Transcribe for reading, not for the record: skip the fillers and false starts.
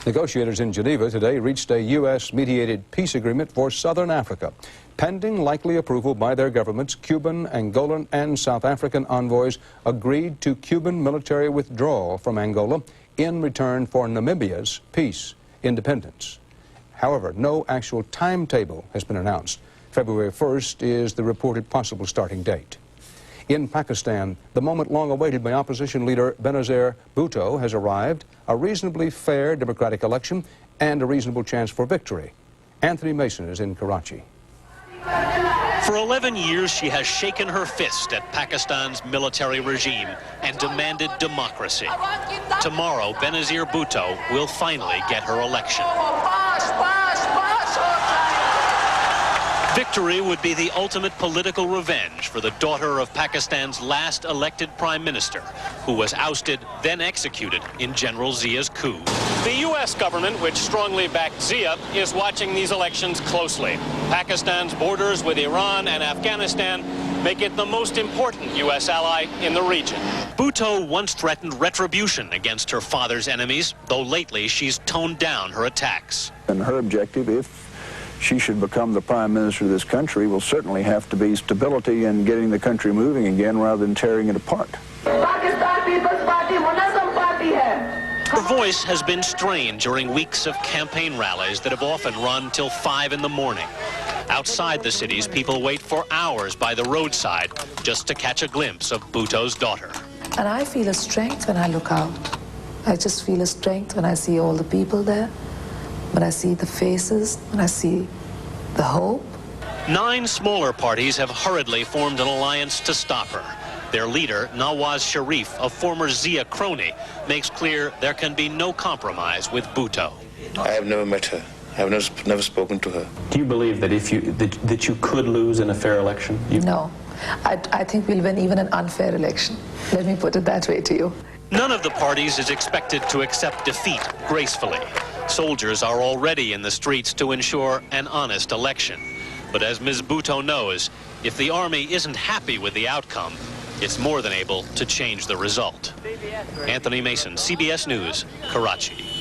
Negotiators in Geneva today reached a U.S.-mediated peace agreement for southern Africa. Pending likely approval by their governments, Cuban, Angolan, and South African envoys agreed to Cuban military withdrawal from Angola in return for Namibia's peace, independence. However, no actual timetable has been announced. February 1st is the reported possible starting date. In Pakistan, the moment long awaited by opposition leader Benazir Bhutto has arrived, a reasonably fair democratic election and a reasonable chance for victory. Anthony Mason is in Karachi. For 11 years, she has shaken her fist at Pakistan's military regime and demanded democracy. Tomorrow, Benazir Bhutto will finally get her election. Victory would be the ultimate political revenge for the daughter of Pakistan's last elected Prime Minister, who was ousted, then executed in General Zia's coup. The U.S. government, which strongly backed Zia, is watching these elections closely. Pakistan's borders with Iran and Afghanistan make it the most important U.S. ally in the region. Bhutto once threatened retribution against her father's enemies, though lately she's toned down her attacks. And her objective, if she should become the Prime Minister of this country, will certainly have to be stability and getting the country moving again rather than tearing it apart. Her voice has been strained during weeks of campaign rallies that have often run till 5 in the morning. Outside the cities, people wait for hours by the roadside just to catch a glimpse of Bhutto's daughter. And I feel a strength when I look out. I just feel a strength when I see all the people there, when I see the faces, when I see the hope. 9 smaller parties have hurriedly formed an alliance to stop her. Their leader, Nawaz Sharif, a former Zia crony, makes clear there can be no compromise with Bhutto. I have never met her. I have never spoken to her. Do you believe that that you could lose in a fair election? No. I think we'll win even an unfair election. Let me put it that way to you. None of the parties is expected to accept defeat gracefully. Soldiers are already in the streets to ensure an honest election. But as Ms. Bhutto knows, if the army isn't happy with the outcome, it's more than able to change the result. Anthony Mason, CBS News, Karachi.